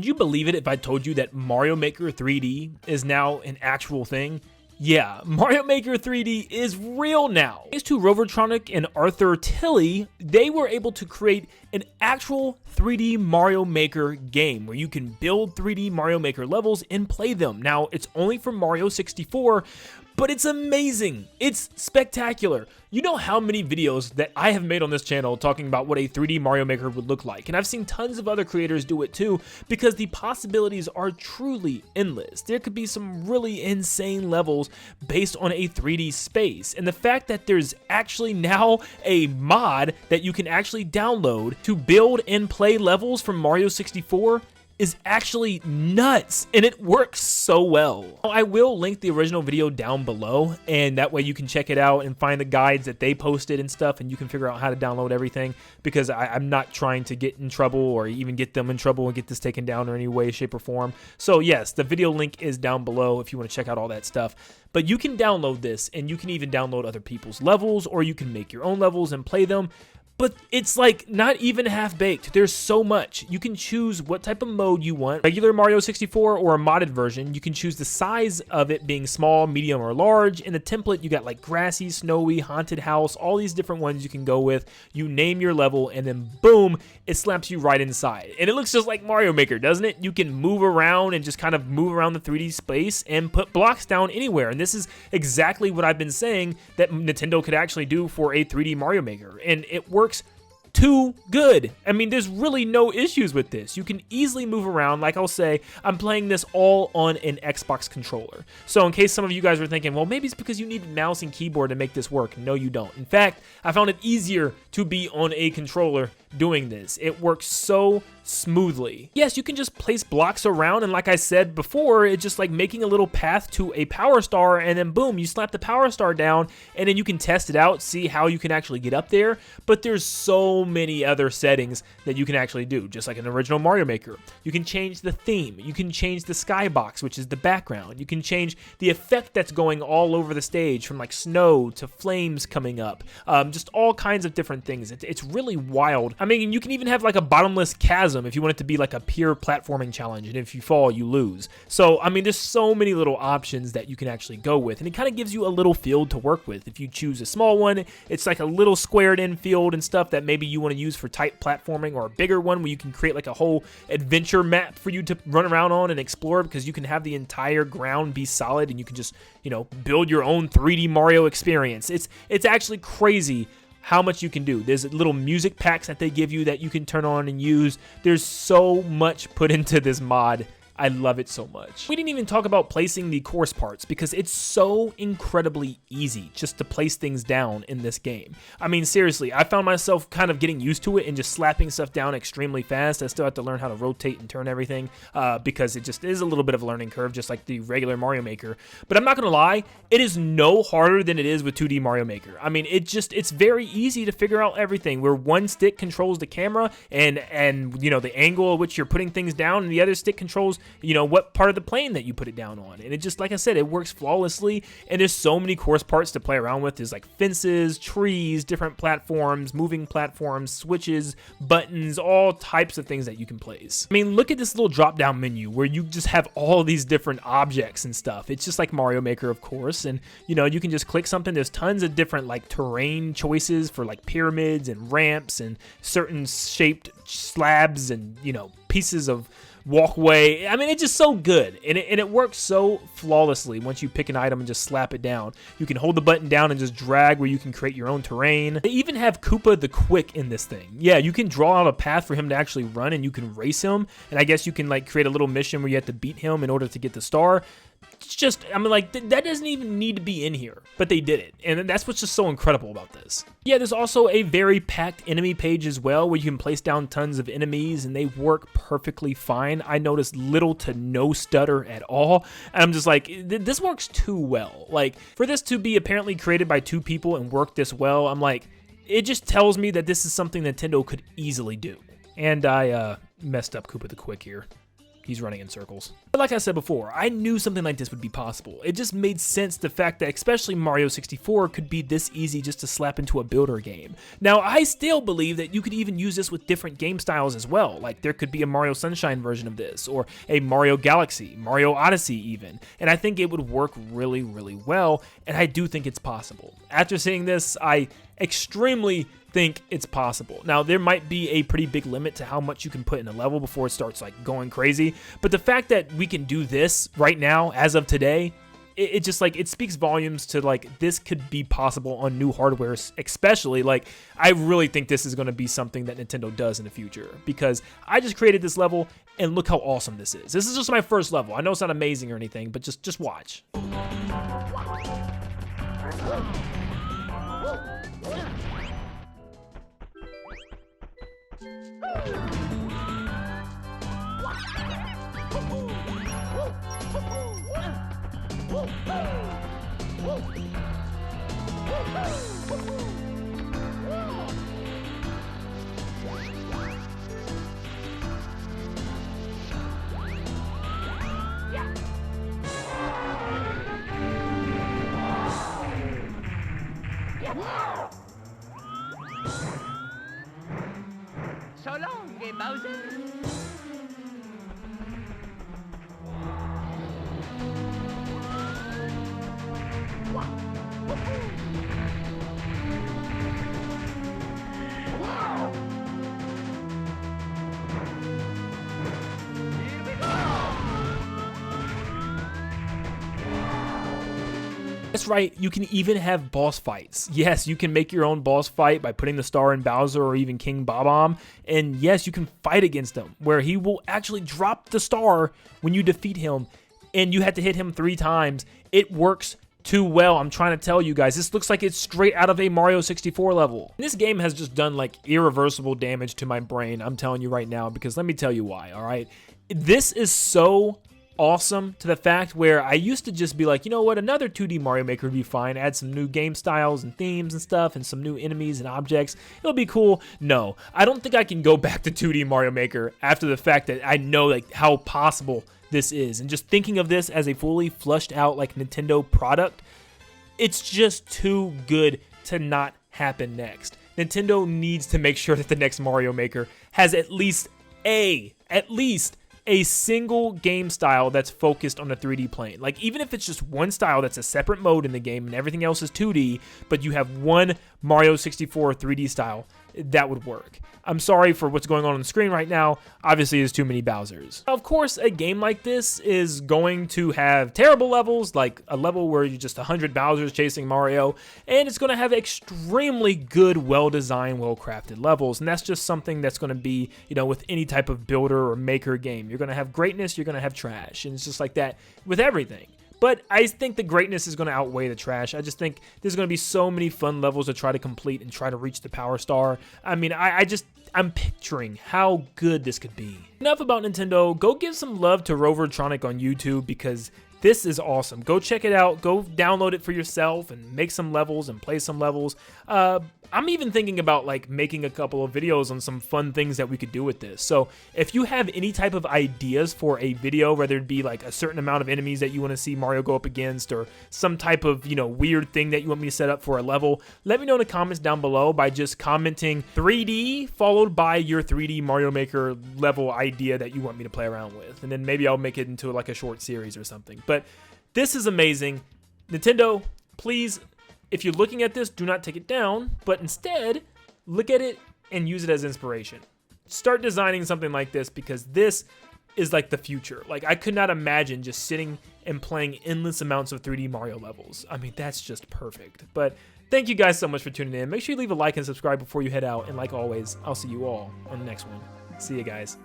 Would you believe it if I told you that Mario Maker 3D is now an actual thing? Yeah, Mario Maker 3D is real now. Thanks to Rovertronic and Arthur Tilley, they were able to create an actual 3D Mario Maker game where you can build 3D Mario Maker levels and play them. Now, it's only for Mario 64, but it's amazing. It's spectacular. You know how many videos that I have made on this channel talking about what a 3D Mario Maker would look like, and I've seen tons of other creators do it too, because the possibilities are truly endless. There could be some really insane levels based on a 3D space, and the fact that there's actually now a mod that you can actually download to build and play levels from Mario 64 is actually nuts, and it works so well. I will link the original video down below, and that way you can check it out and find the guides that they posted and stuff, and you can figure out how to download everything, because I'm not trying to get in trouble or even get them in trouble and get this taken down in any way, shape, or form. So yes, the video link is down below if you want to check out all that stuff. But you can download this, and you can even download other people's levels, or you can make your own levels and play them. But it's like not even half-baked. There's so much. You can choose what type of mode you want. Regular Mario 64 or a modded version. You can choose the size of it being small, medium, or large. In the template, you got like grassy, snowy, haunted house, all these different ones you can go with. You name your level, and then boom, it slaps you right inside. And it looks just like Mario Maker, doesn't it? You can move around and just kind of move around the 3D space and put blocks down anywhere. And this is exactly what I've been saying that Nintendo could actually do for a 3D Mario Maker. And it works too good. I mean, there's really no issues with this. You can easily move around. Like I'll say, I'm playing this all on an Xbox controller. So in case some of you guys were thinking, well, maybe it's because you need mouse and keyboard to make this work. No, you don't. In fact, I found it easier to be on a controller doing this. It works so smoothly. Yes, you can just place blocks around, and like I said before, it's just like making a little path to a power star, and then boom, you slap the power star down, and then you can test it out, see how you can actually get up there. But there's so many other settings that you can actually do, just like an original Mario Maker. You can change the theme, you can change the skybox, which is the background, you can change the effect that's going all over the stage, from like snow to flames coming up, just all kinds of different things. It's really wild. I mean, you can even have like a bottomless chasm if you want it to be like a pure platforming challenge, and if you fall, you lose. So, I mean, there's so many little options that you can actually go with, and it kind of gives you a little field to work with. If you choose a small one, it's like a little squared in field and stuff that maybe you want to use for tight platforming, or a bigger one where you can create like a whole adventure map for you to run around on and explore, because you can have the entire ground be solid, and you can just, you know, build your own 3D Mario experience. It's actually crazy how much you can do. There's little music packs that they give you that you can turn on and use. There's so much put into this mod. I love it so much. We didn't even talk about placing the course parts, because it's so incredibly easy just to place things down in this game. I mean, seriously, I found myself kind of getting used to it and just slapping stuff down extremely fast. I still have to learn how to rotate and turn everything, because it just is a little bit of a learning curve, just like the regular Mario Maker. But I'm not gonna lie, it is no harder than it is with 2D Mario Maker. I mean, it's very easy to figure out everything, where one stick controls the camera and you know, the angle at which you're putting things down, and the other stick controls, you know, what part of the plane that you put it down on. And it just, like I said, it works flawlessly, and there's so many course parts to play around with. There's like fences, trees, different platforms, moving platforms, switches, buttons, all types of things that you can place. I mean, look at this little drop down menu where you just have all these different objects and stuff. It's just like Mario Maker, of course, and you know, you can just click something. There's tons of different like terrain choices for like pyramids and ramps and certain shaped slabs and, you know, pieces of walkway. I mean, it's just so good, and it works so flawlessly once you pick an item and just slap it down. You can hold the button down and just drag, where you can create your own terrain. They even have Koopa the Quick in this thing. Yeah, you can draw out a path for him to actually run, and you can race him, and I guess you can like create a little mission where you have to beat him in order to get the star. It's just, I mean, like, that doesn't even need to be in here, but they did it, and that's what's just so incredible about this. Yeah, there's also a very packed enemy page as well, where you can place down tons of enemies, and they work perfectly fine. I noticed little to no stutter at all, and I'm just like, this works too well. Like, for this to be apparently created by 2 people and work this well, I'm like, it just tells me that this is something Nintendo could easily do. And I messed up Koopa the Quick here. He's running in circles. But like I said before, I knew something like this would be possible. It just made sense, the fact that especially Mario 64 could be this easy just to slap into a builder game. Now, I still believe that you could even use this with different game styles as well. Like there could be a Mario Sunshine version of this, or a Mario Galaxy, Mario Odyssey even. And I think it would work really, really well, and I do think it's possible. After seeing this, I extremely think it's possible. Now, there might be a pretty big limit to how much you can put in a level before it starts like going crazy, but the fact that we can do this right now, as of today, it just like, it speaks volumes to like, this could be possible on new hardware, especially. Like, I really think this is going to be something that Nintendo does in the future, because I just created this level and look how awesome this is. This is just my first level. I know it's not amazing or anything, but just watch. So long, Bowser. That's right, you can even have boss fights. Yes, you can make your own boss fight by putting the star in Bowser or even King Bob-omb. And yes, you can fight against him, where he will actually drop the star when you defeat him, and you have to hit him 3 times. It works too well. I'm trying to tell you guys, this looks like it's straight out of a Mario 64 level. This game has just done like irreversible damage to my brain, I'm telling you right now, because let me tell you why, all right? This is so awesome to the fact where I used to just be like, you know what, another 2D Mario Maker would be fine, add some new game styles and themes and stuff and some new enemies and objects, it'll be cool. No, I don't think I can go back to 2D Mario Maker after the fact that I know like how possible this is. And just thinking of this as a fully flushed out like Nintendo product, it's just too good to not happen next. Nintendo needs to make sure that the next Mario Maker has at least a single game style that's focused on a 3D plane. Like, even if it's just one style that's a separate mode in the game and everything else is 2D, but you have one Mario 64 3D style, that would work. I'm sorry for what's going on the screen right now. Obviously, there's too many Bowsers. Of course, a game like this is going to have terrible levels, like a level where you're just 100 Bowsers chasing Mario, and it's going to have extremely good, well-designed, well-crafted levels, and that's just something that's going to be, you know, with any type of builder or maker game. You're going to have greatness, you're going to have trash, and it's just like that with everything. But I think the greatness is going to outweigh the trash. I just think there's going to be so many fun levels to try to complete and try to reach the Power Star. I mean, I'm picturing how good this could be. Enough about Nintendo. Go give some love to Rovertronic on YouTube, because this is awesome. Go check it out. Go download it for yourself and make some levels and play some levels. I'm even thinking about like making a couple of videos on some fun things that we could do with this. So if you have any type of ideas for a video, whether it be like a certain amount of enemies that you want to see Mario go up against, or some type of, you know, weird thing that you want me to set up for a level, let me know in the comments down below by just commenting 3D followed by your 3D Mario Maker level idea that you want me to play around with. And then maybe I'll make it into like a short series or something. But this is amazing. Nintendo, please, if you're looking at this, do not take it down, but instead look at it and use it as inspiration. Start designing something like this, because this is like the future. Like, I could not imagine just sitting and playing endless amounts of 3D Mario levels. I mean, that's just perfect. But thank you guys so much for tuning in. Make sure you leave a like and subscribe before you head out. And like always, I'll see you all on the next one. See you guys.